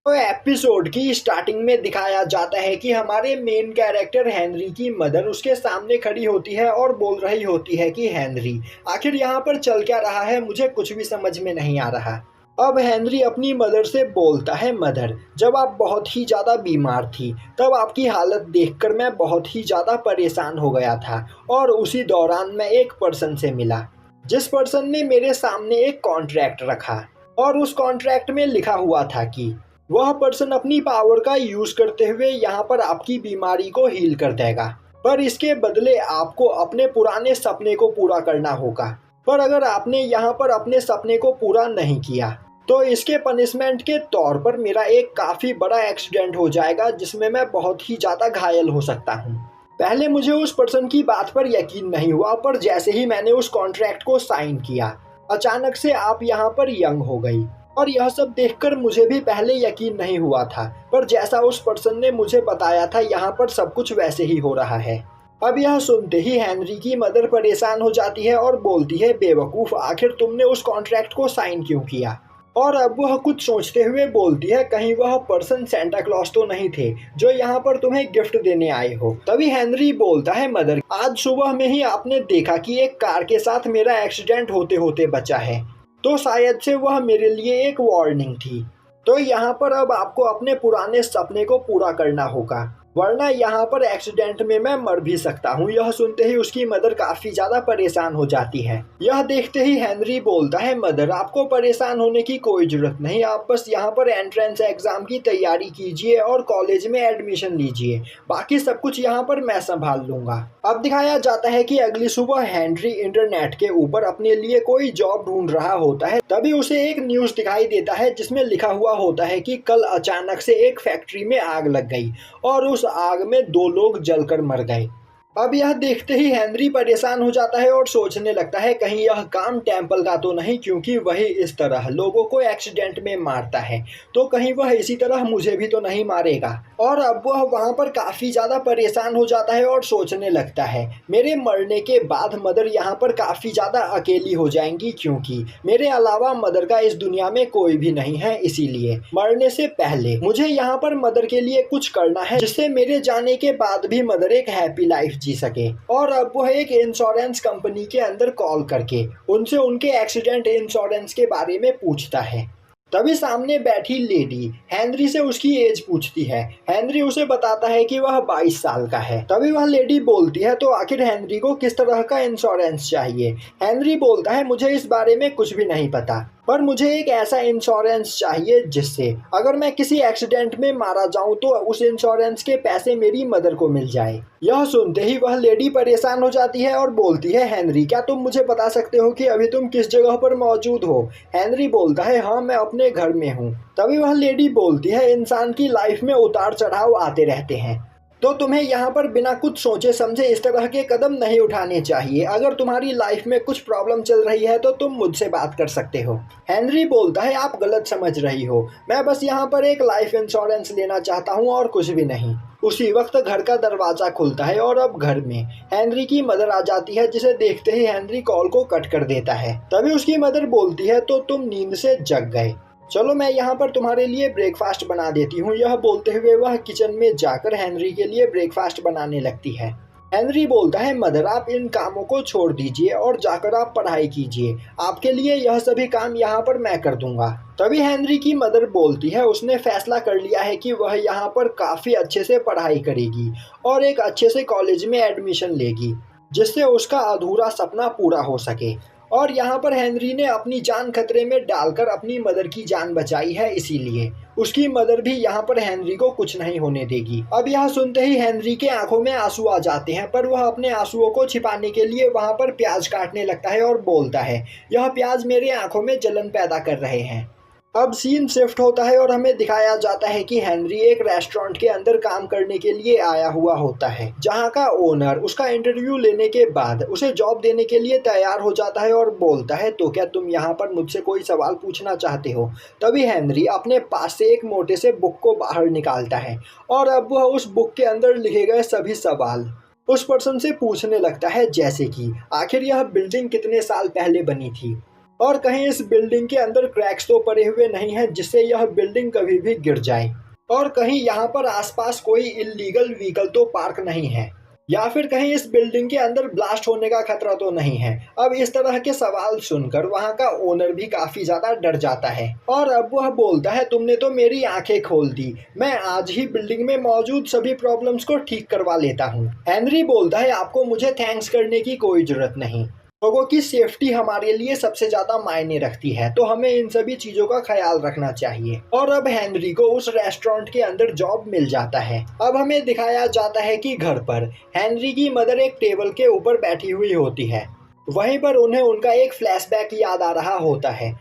तो एपिसोड की स्टार्टिंग में दिखाया जाता है कि हमारे मेन कैरेक्टर हेनरी की मदर उसके सामने खड़ी होती है और बोल रही होती है कि हेनरी, आखिर यहाँ पर चल क्या रहा है, मुझे कुछ भी समझ में नहीं आ रहा। अब हेनरी अपनी मदर से बोलता है, मदर, जब आप बहुत ही ज़्यादा बीमार थी तब आपकी हालत देखकर मैं बहुत ही ज़्यादा परेशान हो गया था और उसी दौरान मैं एक पर्सन से मिला जिस पर्सन ने मेरे सामने एक कॉन्ट्रैक्ट रखा और उस कॉन्ट्रैक्ट में लिखा हुआ था कि वह पर्सन अपनी पावर का यूज करते हुए यहाँ पर आपकी बीमारी को हील कर देगा, पर इसके बदले आपको अपने पुराने सपने को पूरा करना होगा। पर अगर आपने यहाँ पर अपने सपने को पूरा नहीं किया तो इसके पनिशमेंट के तौर पर मेरा एक काफ़ी बड़ा एक्सीडेंट हो जाएगा जिसमें मैं बहुत ही ज़्यादा घायल हो सकता हूँ। पहले मुझे उस पर्सन की बात पर यकीन नहीं हुआ, पर जैसे ही मैंने उस कॉन्ट्रैक्ट को साइन किया अचानक से आप यहाँ पर यंग हो गई और यह सब देखकर मुझे भी पहले यकीन नहीं हुआ था, पर जैसा उस पर्सन ने मुझे बताया था यहाँ पर सब कुछ वैसे ही हो रहा है। अब यह सुनते ही हेनरी की मदर परेशान हो जाती है और बोलती है, बेवकूफ़, आखिर तुमने उस कॉन्ट्रैक्ट को साइन क्यों किया। और अब वह कुछ सोचते हुए बोलती है, कहीं वह पर्सन सेंटा क्लॉज तो नहीं थे जो यहाँ पर तुम्हें गिफ्ट देने आए हो। तभी हेनरी बोलता है, मदर, आज सुबह में ही आपने देखा कि एक कार के साथ मेरा एक्सीडेंट होते होते बचा है, तो शायद से वह मेरे लिए एक वार्निंग थी। तो यहाँ पर अब आपको अपने पुराने सपने को पूरा करना होगा, वरना यहाँ पर एक्सीडेंट में मैं मर भी सकता हूँ। यह सुनते ही उसकी मदर काफ़ी ज़्यादा परेशान हो जाती है। यह देखते ही हेनरी बोलता है, मदर, आपको परेशान होने की कोई ज़रूरत नहीं, आप बस यहाँ पर एंट्रेंस एग्ज़ाम की तैयारी कीजिए और कॉलेज में एडमिशन लीजिए, बाकी सब कुछ यहाँ पर मैं संभाल लूँगा। अब दिखाया जाता है कि अगली सुबह हेनरी इंटरनेट के ऊपर अपने लिए कोई जॉब ढूंढ रहा होता है, तभी उसे एक न्यूज़ दिखाई देता है जिसमें लिखा हुआ होता है कि कल अचानक से एक फैक्ट्री में आग लग गई और उस आग में 2 लोग जलकर मर गए। अब यह देखते ही हेनरी परेशान हो जाता है और सोचने लगता है, कहीं यह काम टेम्पल का तो नहीं, क्योंकि वही इस तरह लोगों को एक्सीडेंट में मारता है, तो कहीं वह इसी तरह मुझे भी तो नहीं मारेगा। और अब वह वहाँ पर काफ़ी ज़्यादा परेशान हो जाता है और सोचने लगता है, मेरे मरने के बाद मदर यहाँ पर काफ़ी ज़्यादा अकेली हो जाएंगी, क्योंकि मेरे अलावा मदर का इस दुनिया में कोई भी नहीं है। इसीलिए मरने से पहले मुझे यहाँ पर मदर के लिए कुछ करना है जिससे मेरे जाने के बाद भी मदर एक हैप्पी लाइफ जी सके। और अब वह एक इंश्योरेंस कंपनी के अंदर कॉल करके उनसे उनके एक्सीडेंट इंश्योरेंस के बारे में पूछता है। तभी सामने बैठी लेडी हेनरी से उसकी एज पूछती है। हेनरी उसे बताता है कि वह 22 साल का है। तभी वह लेडी बोलती है, तो आखिर हेनरी को किस तरह का इंश्योरेंस चाहिए। हेनरी बोलता है, मुझे इस बारे में कुछ भी नहीं पता, पर मुझे एक ऐसा इंश्योरेंस चाहिए जिससे अगर मैं किसी एक्सीडेंट में मारा जाऊं तो उस इंश्योरेंस के पैसे मेरी मदर को मिल जाए। यह सुनते ही वह लेडी परेशान हो जाती है और बोलती है, हेनरी, क्या तुम मुझे बता सकते हो कि अभी तुम किस जगह पर मौजूद हो। हेनरी बोलता है, हाँ, मैं अपने घर में हूँ। तभी वह लेडी बोलती है, इंसान की लाइफ में उतार चढ़ाव आते रहते हैं, तो तुम्हें यहाँ पर बिना कुछ सोचे समझे इस तरह के कदम नहीं उठाने चाहिए। अगर तुम्हारी लाइफ में कुछ प्रॉब्लम चल रही है तो तुम मुझसे बात कर सकते हो। हेनरी बोलता है, आप गलत समझ रही हो, मैं बस यहाँ पर एक लाइफ इंश्योरेंस लेना चाहता हूँ और कुछ भी नहीं। उसी वक्त घर का दरवाजा खुलता है और अब घर में हेनरी की मदर आ जाती है, जिसे देखते ही हेनरी कॉल को कट कर देता है। तभी उसकी मदर बोलती है, तो तुम नींद से जग गए, चलो मैं यहाँ पर तुम्हारे लिए ब्रेकफास्ट बना देती हूँ। यह बोलते हुए वह किचन में जाकर हेनरी के लिए ब्रेकफास्ट बनाने लगती है। हेनरी बोलता है, मदर, आप इन कामों को छोड़ दीजिए और जाकर आप पढ़ाई कीजिए, आपके लिए यह सभी काम यहाँ पर मैं कर दूंगा। तभी हेनरी की मदर बोलती है, उसने फैसला कर लिया है कि वह यहाँ पर काफ़ी अच्छे से पढ़ाई करेगी और एक अच्छे से कॉलेज में एडमिशन लेगी, जिससे उसका अधूरा सपना पूरा हो सके। और यहाँ पर हेनरी ने अपनी जान खतरे में डालकर अपनी मदर की जान बचाई है, इसीलिए उसकी मदर भी यहाँ पर हेनरी को कुछ नहीं होने देगी। अब यह सुनते ही हेनरी के आंखों में आंसू आ जाते हैं, पर वह अपने आंसुओं को छिपाने के लिए वहाँ पर प्याज काटने लगता है और बोलता है, यह प्याज मेरे आंखों में जलन पैदा कर रहे हैं। अब सीन शिफ्ट होता है और हमें दिखाया जाता है कि हेनरी एक रेस्टोरेंट के अंदर काम करने के लिए आया हुआ होता है, जहां का ओनर उसका इंटरव्यू लेने के बाद उसे जॉब देने के लिए तैयार हो जाता है और बोलता है, तो क्या तुम यहाँ पर मुझसे कोई सवाल पूछना चाहते हो। तभी हेनरी अपने पास से एक मोटे से बुक को बाहर निकालता है और अब वह उस बुक के अंदर लिखे गए सभी सवाल उस पर्सन से पूछने लगता है, जैसे कि आखिर यह बिल्डिंग कितने साल पहले बनी थी, और कहीं इस बिल्डिंग के अंदर क्रैक्स तो पड़े हुए नहीं हैं जिससे यह बिल्डिंग कभी भी गिर जाए, और कहीं यहाँ पर आसपास कोई इल्लीगल व्हीकल तो पार्क नहीं है, या फिर कहीं इस बिल्डिंग के अंदर ब्लास्ट होने का खतरा तो नहीं है। अब इस तरह के सवाल सुनकर वहाँ का ओनर भी काफी ज्यादा डर जाता है और अब वह बोलता है, तुमने तो मेरी आंखें खोल दी, मैं आज ही बिल्डिंग में मौजूद सभी प्रॉब्लम्स को ठीक करवा लेता हूँ। हेनरी बोलता है, आपको मुझे थैंक्स करने की कोई जरूरत नहीं, लोगों की सेफ्टी हमारे लिए सबसे ज्यादा मायने रखती है, तो हमें इन सभी चीजों का ख्याल रखना चाहिए। और अब हेनरी को उस रेस्टोरेंट के अंदर जॉब मिल जाता है। अब हमें दिखाया जाता है कि घर पर हेनरी की मदर एक टेबल के ऊपर बैठी हुई होती है। वहीं पर उन्हें उनका एक फ्लैशबैक याद आ रहा होता है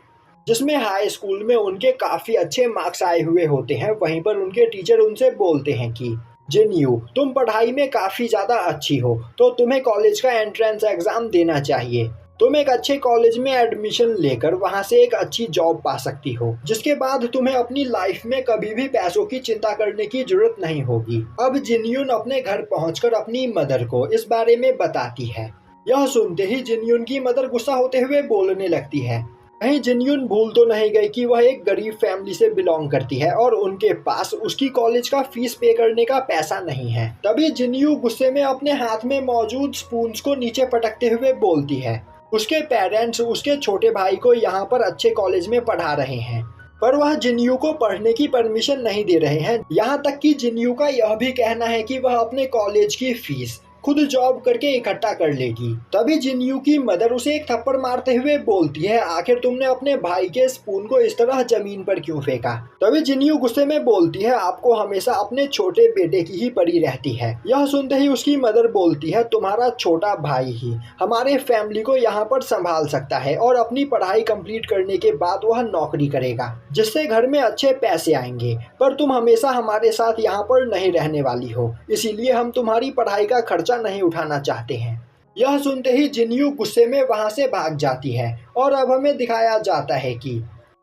जिसमें हाई स्कूल में उनके काफी अच्छे मार्क्स आए हुए होते हैं। वहीं पर उनके टीचर उनसे बोलते हैं कि जिन्यू, तुम पढ़ाई में काफ़ी ज़्यादा अच्छी हो, तो तुम्हें कॉलेज का एंट्रेंस एग्ज़ाम देना चाहिए। तुम एक अच्छे कॉलेज में एडमिशन लेकर वहाँ से एक अच्छी जॉब पा सकती हो, जिसके बाद तुम्हें अपनी लाइफ में कभी भी पैसों की चिंता करने की जरूरत नहीं होगी। अब जिन्यून अपने घर पहुँचकर अपनी मदर को इस बारे में बताती है। यह सुनते ही जिन्यून की मदर गुस्सा होते हुए बोलने लगती है, कहीं जिन्यून भूल तो नहीं गई कि वह एक गरीब फैमिली से बिलोंग करती है और उनके पास उसकी कॉलेज का फीस पे करने का पैसा नहीं है। तभी जिन्यू गुस्से में अपने हाथ में मौजूद स्पून्स को नीचे पटकते हुए बोलती है, उसके पेरेंट्स उसके छोटे भाई को यहाँ पर अच्छे कॉलेज में पढ़ा रहे हैं, पर वह जिन्यू को पढ़ने की परमिशन नहीं दे रहे हैं। यहाँ तक कि जिन्यू का यह भी कहना है कि वह अपने कॉलेज की फीस खुद जॉब करके इकट्ठा कर लेगी। तभी जिन्यू की मदर उसे एक थप्पड़ मारते हुए बोलती है, आखिर तुमने अपने भाई के स्पून को इस तरह जमीन पर क्यों फेंका। तभी जिन्यू गुस्से में बोलती है, आपको हमेशा अपने छोटे बेटे की ही पड़ी रहती है। यह सुनते ही उसकी मदर बोलती है, तुम्हारा छोटा भाई ही हमारे फैमिली को यहाँ पर संभाल सकता है और अपनी पढ़ाई कंप्लीट करने के बाद वह नौकरी करेगा जिससे घर में अच्छे पैसे आएंगे, पर तुम हमेशा हमारे साथ यहाँ पर नहीं रहने वाली हो, इसीलिए हम तुम्हारी पढ़ाई का खर्चा नहीं उठाना चाहते हैं। यह सुनते ही जिन्यू गुस्से में वहां से भाग जाती है और अब हमें दिखाया जाता है कि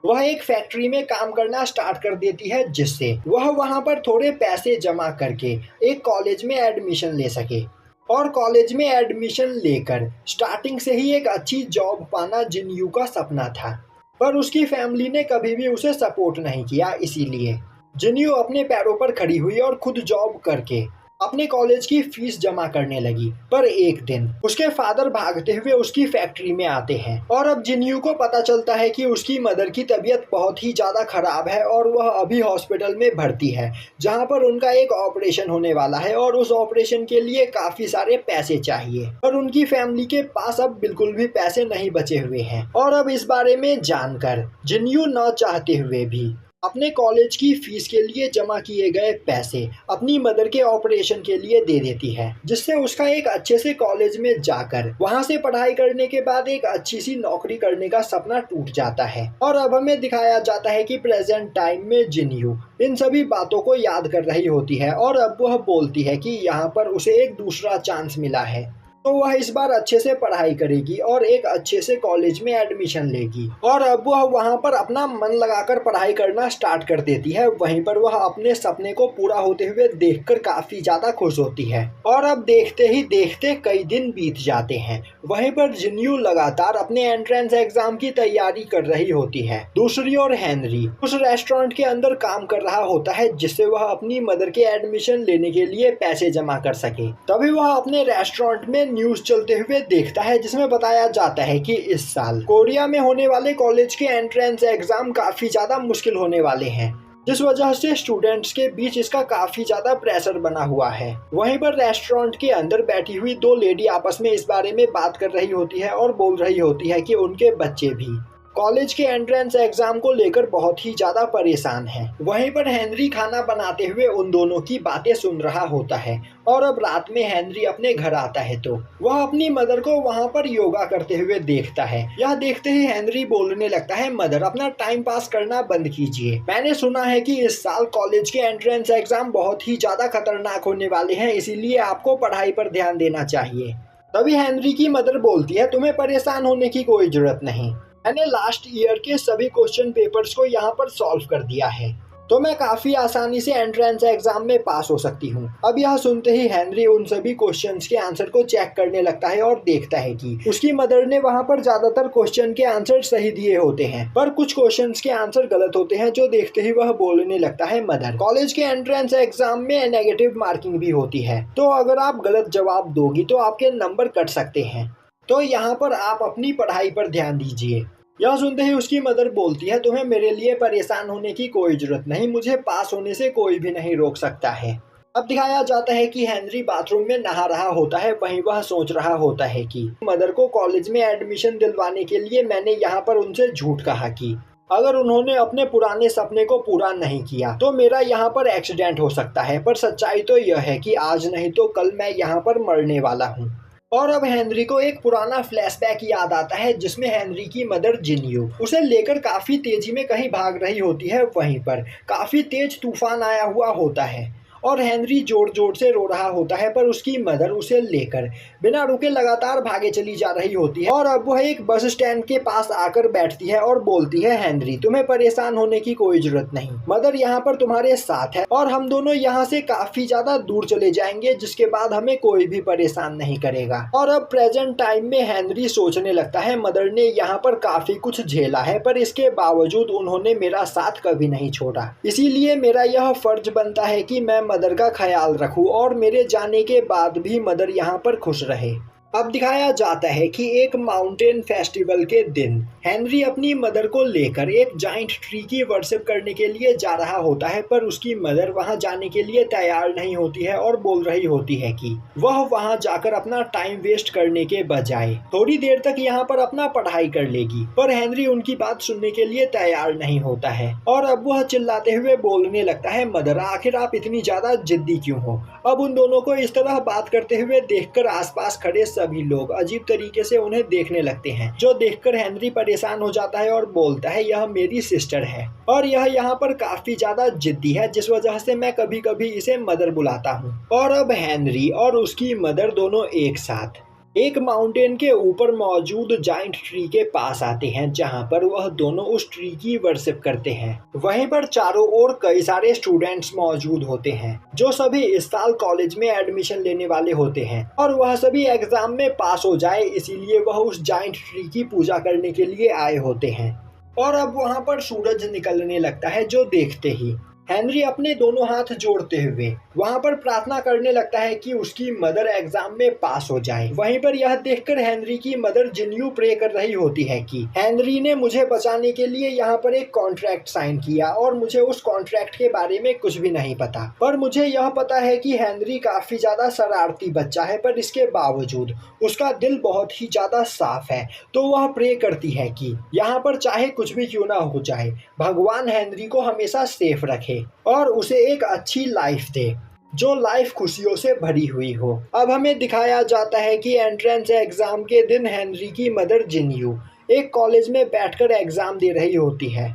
वह एक फैक्ट्री में काम करना स्टार्ट कर देती है जिससे वह वहां पर थोड़े पैसे जमा करके एक कॉलेज में एडमिशन ले सके। और कॉलेज में एडमिशन लेकर स्टार्टिंग से ही एक अच्छी जॉब पाना जिन्यू का सपना था, पर उसकी फैमिली ने कभी भी उसे सपोर्ट नहीं किया। इसीलिए जिन्यू अपने पैरों पर खड़ी हुई और खुद जॉब करके अपने कॉलेज की फीस जमा करने लगी। पर एक दिन उसके फादर भागते हुए उसकी फैक्ट्री में आते हैं और अब जिन्यू को पता चलता है कि उसकी मदर की तबीयत बहुत ही ज्यादा खराब है और वह अभी हॉस्पिटल में भर्ती है, जहां पर उनका एक ऑपरेशन होने वाला है और उस ऑपरेशन के लिए काफी सारे पैसे चाहिए, पर उनकी फैमिली के पास अब बिल्कुल भी पैसे नहीं बचे हुए हैं। और अब इस बारे में जानकर जिन्यू न चाहते हुए भी अपने कॉलेज की फीस के लिए जमा किए गए पैसे अपनी मदर के ऑपरेशन के लिए दे देती है, जिससे उसका एक अच्छे से कॉलेज में जाकर वहां से पढ़ाई करने के बाद एक अच्छी सी नौकरी करने का सपना टूट जाता है। और अब हमें दिखाया जाता है कि प्रेजेंट टाइम में जिन्यू इन सभी बातों को याद कर रही होती है और अब वह बोलती है कि यहाँ पर उसे एक दूसरा चांस मिला है, तो वह इस बार अच्छे से पढ़ाई करेगी और एक अच्छे से कॉलेज में एडमिशन लेगी। और अब वह वहाँ पर अपना मन लगाकर पढ़ाई करना स्टार्ट कर देती है। वहीं पर वह अपने सपने को पूरा होते हुए देखकर काफी ज्यादा खुश होती है। और अब देखते ही देखते कई दिन बीत जाते हैं। वहीं पर जिन्यू लगातार अपने एंट्रेंस एग्जाम की तैयारी कर रही होती है। दूसरी ओर हेनरी उस रेस्टोरेंट के अंदर काम कर रहा होता है जिससे वह अपनी मदर के एडमिशन लेने के लिए पैसे जमा कर सके। तभी वह अपने रेस्टोरेंट में न्यूज चलते हुए देखता है जिसमें बताया जाता है कि इस साल कोरिया में होने वाले कॉलेज के एंट्रेंस एग्जाम काफी ज्यादा मुश्किल होने वाले हैं, जिस वजह से स्टूडेंट्स के बीच इसका काफी ज्यादा प्रेशर बना हुआ है। वहीं पर रेस्टोरेंट के अंदर बैठी हुई दो लेडी आपस में इस बारे में बात कर रही होती है और बोल रही होती है कि उनके बच्चे भी कॉलेज के एंट्रेंस एग्जाम को लेकर बहुत ही ज्यादा परेशान हैं। वहीं पर हेनरी खाना बनाते हुए उन दोनों की बातें सुन रहा होता है और अब रात में हेनरी अपने घर आता है तो वह अपनी मदर को वहां पर योगा करते हुए देखता है। यह देखते ही हेनरी बोलने लगता है, मदर अपना टाइम पास करना बंद कीजिए, मैंने सुना है कि इस साल कॉलेज के एंट्रेंस एग्जाम बहुत ही ज्यादा खतरनाक होने वाले हैं, इसीलिए आपको पढ़ाई पर ध्यान देना चाहिए। तभी हेनरी की मदर बोलती है, तुम्हें परेशान होने की कोई जरूरत नहीं, मैंने लास्ट ईयर के सभी क्वेश्चन पेपर्स को यहाँ पर सॉल्व कर दिया है। तो मैं काफ़ी आसानी से एंट्रेंस एग्जाम में पास हो सकती हूँ। अब यह सुनते ही हेनरी उन सभी क्वेश्चंस के आंसर को चेक करने लगता है और देखता है कि उसकी मदर ने वहाँ पर ज़्यादातर क्वेश्चन के आंसर सही दिए होते हैं, पर कुछ क्वेश्चंस के आंसर गलत होते हैं, जो देखते ही वह बोलने लगता है मदर, कॉलेज के एंट्रेंस एग्जाम में नेगेटिव मार्किंग भी होती है, तो अगर आप गलत जवाब दोगी तो आपके नंबर कट सकते हैं, तो यहाँ पर आप अपनी पढ़ाई पर ध्यान दीजिए। यह सुनते ही उसकी मदर बोलती है, तुम्हें मेरे लिए परेशान होने की कोई जरूरत नहीं, मुझे पास होने से कोई भी नहीं रोक सकता है। अब दिखाया जाता है कि हेनरी बाथरूम में नहा रहा होता है, वहीं वह सोच रहा होता है कि मदर को कॉलेज में एडमिशन दिलवाने के लिए मैंने यहाँ पर उनसे झूठ कहा कि अगर उन्होंने अपने पुराने सपने को पूरा नहीं किया तो मेरा यहाँ पर एक्सीडेंट हो सकता है, पर सच्चाई तो यह है कि आज नहीं तो कल मैं यहाँ पर मरने वाला हूँ। और अब हेनरी को एक पुराना फ्लैशबैक याद आता है, जिसमें हेनरी की मदर जिनियो उसे लेकर काफी तेजी में कहीं भाग रही होती है। वहीं पर काफी तेज तूफान आया हुआ होता है और हेनरी जोर जोर से रो रहा होता है, पर उसकी मदर उसे लेकर बिना रुके लगातार भागे चली जा रही होती है। और अब वह एक बस स्टैंड के पास आकर बैठती है और बोलती है, हेनरी तुम्हें परेशान होने की कोई जरूरत नहीं, मदर यहाँ पर तुम्हारे साथ है और हम दोनों यहाँ से काफी ज्यादा दूर चले जाएंगे, जिसके बाद हमें कोई भी परेशान नहीं करेगा। और अब प्रेजेंट टाइम में हेनरी सोचने लगता है, मदर ने यहाँ पर काफी कुछ झेला है, पर इसके बावजूद उन्होंने मेरा साथ कभी नहीं छोड़ा, इसीलिए मेरा यह फर्ज बनता है कि मैं मदर का ख्याल रखूं और मेरे जाने के बाद भी मदर यहाँ पर खुश रहे। अब दिखाया जाता है कि एक माउंटेन फेस्टिवल के दिन हेनरी अपनी मदर को लेकर एक जाइंट ट्री की वर्शिप करने के लिए जा रहा होता है, पर उसकी मदर वहां जाने के लिए तैयार नहीं होती है और बोल रही होती है कि वह वहां जाकर अपना टाइम वेस्ट करने के बजाय थोड़ी देर तक यहाँ पर अपना पढ़ाई कर लेगी, पर हेनरी उनकी बात सुनने के लिए तैयार नहीं होता है और अब वह चिल्लाते हुए बोलने लगता है, मदर आखिर आप इतनी ज्यादा जिद्दी क्यों हो। अब उन दोनों को इस तरह बात करते हुए देखकर आसपास खड़े सभी लोग अजीब तरीके से उन्हें देखने लगते हैं, जो देखकर हेनरी परेशान हो जाता है और बोलता है, यह मेरी सिस्टर है और यह यहाँ पर काफी ज्यादा जिद्दी है, जिस वजह से मैं कभी कभी इसे मदर बुलाता हूँ। और अब हेनरी और उसकी मदर दोनों एक साथ एक माउंटेन के ऊपर मौजूद जाइंट ट्री के पास आते हैं, जहां पर वह दोनों उस ट्री की वर्शिप करते हैं। वहीं पर चारों ओर कई सारे स्टूडेंट्स मौजूद होते हैं, जो सभी इस साल कॉलेज में एडमिशन लेने वाले होते हैं और वह सभी एग्जाम में पास हो जाए, इसीलिए वह उस जाइंट ट्री की पूजा करने के लिए आए होते हैं। और अब वहां पर सूरज निकलने लगता है, जो देखते ही हेनरी अपने दोनों हाथ जोड़ते हुए वहां पर प्रार्थना करने लगता है कि उसकी मदर एग्जाम में पास हो जाए। वहीं पर यह देखकर हेनरी की मदर जिन्यू प्रे कर रही होती है कि हेनरी ने मुझे बचाने के लिए यहाँ पर एक कॉन्ट्रैक्ट साइन किया और मुझे उस कॉन्ट्रैक्ट के बारे में कुछ भी नहीं पता, पर मुझे यह पता है कि हेनरी काफी ज्यादा शरारती बच्चा है, पर इसके बावजूद उसका दिल बहुत ही ज्यादा साफ है। तो वह प्रे करती है कि यहाँ पर चाहे कुछ भी क्यों ना हो जाए, भगवान हेनरी को हमेशा सेफ रखे और उसे एक अच्छी लाइफ दे, जो लाइफ खुशियों से भरी हुई हो। अब हमें दिखाया जाता है कि एंट्रेंस एग्जाम के दिन हेनरी की मदर जिन्यू एक कॉलेज में बैठकर एग्जाम दे रही होती है।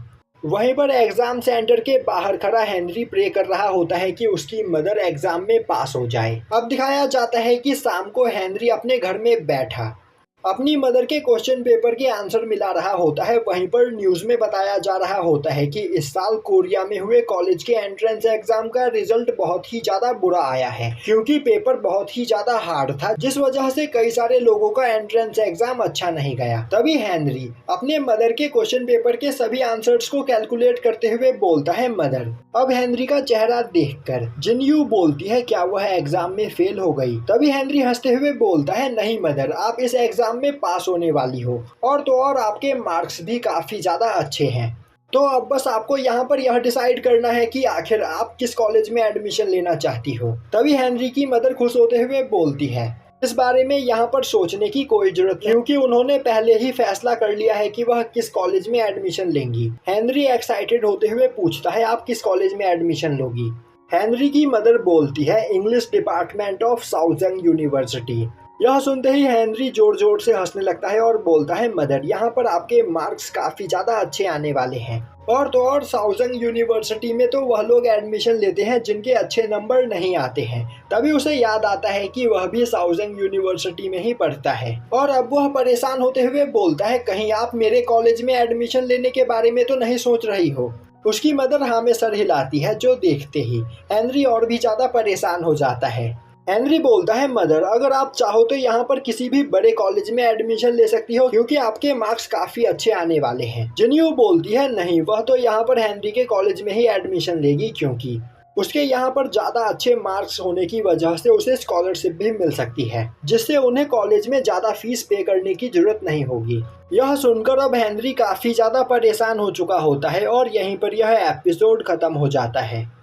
वहीं पर एग्जाम सेंटर के बाहर खड़ा हेनरी प्रे कर रहा होता है कि उसकी मदर एग्जाम में पास हो जाए। अब दिखाया जाता है कि शाम को हेनरी अपने घर में बैठा अपनी मदर के क्वेश्चन पेपर के आंसर मिला रहा होता है। वहीं पर न्यूज़ में बताया जा रहा होता है कि इस साल कोरिया में हुए कॉलेज के एंट्रेंस एग्जाम का रिजल्ट बहुत ही ज़्यादा बुरा आया है, क्योंकि पेपर बहुत ही ज़्यादा हार्ड था, जिस वजह से कई सारे लोगों का एंट्रेंस एग्जाम अच्छा नहीं गया। तभी हेनरी अपने मदर के क्वेश्चन पेपर के सभी आंसर्स को कैलकुलेट करते हुए बोलता है, मदर। अब हेनरी का चेहरा देखकर जिन्यू बोलती है, क्या वह एग्जाम में फेल हो गई? तभी हेनरी हंसते हुए बोलता है, नहीं मदर, आप इस एग्जाम में पास होने वाली हो और तो और आपके मार्क्स भी काफी ज्यादा अच्छे हैं। तो अब बस आपको यहाँ पर यह डिसाइड करना है कि आखिर आप किस कॉलेज में एडमिशन लेना चाहती हो। तभी हेनरी की मदर खुश होते हुए बोलती है, इस बारे में यहाँ पर सोचने की कोई जरूरत नहीं, क्योंकि उन्होंने पहले ही फैसला कर लिया है कि वह किस कॉलेज में एडमिशन लेंगी। हेनरी एक्साइटेड होते हुए पूछता है, आप किस कॉलेज में एडमिशन लोगी? हेनरी की मदर बोलती है, English department of southern university. यह सुनते ही हेनरी जोर जोर से हंसने लगता है और बोलता है, मदर, यहाँ पर आपके मार्क्स काफ़ी ज़्यादा अच्छे आने वाले हैं और तो और साउथर्न यूनिवर्सिटी में तो वह लोग एडमिशन लेते हैं जिनके अच्छे नंबर नहीं आते हैं। तभी उसे याद आता है कि वह भी साउथर्न यूनिवर्सिटी में ही पढ़ता है और अब वह परेशान होते हुए बोलता है, कहीं आप मेरे कॉलेज में एडमिशन लेने के बारे में तो नहीं सोच रही हो? उसकी मदर हाँ में सर हिलाती है, जो देखते ही हेनरी और भी ज़्यादा परेशान हो जाता है। हेनरी बोलता है, मदर अगर आप चाहो तो यहाँ पर किसी भी बड़े कॉलेज में एडमिशन ले सकती हो, क्योंकि आपके मार्क्स काफ़ी अच्छे आने वाले हैं। जिन्यू बोलती है, नहीं, वह तो यहाँ पर हेनरी के कॉलेज में ही एडमिशन लेगी, क्योंकि उसके यहाँ पर ज़्यादा अच्छे मार्क्स होने की वजह से उसे स्कॉलरशिप भी मिल सकती है, जिससे उन्हें कॉलेज में ज़्यादा फीस पे करने की ज़रूरत नहीं होगी। यह सुनकर अब हेनरी काफ़ी ज़्यादा परेशान हो चुका होता है और यहीं पर यह एपिसोड ख़त्म हो जाता है।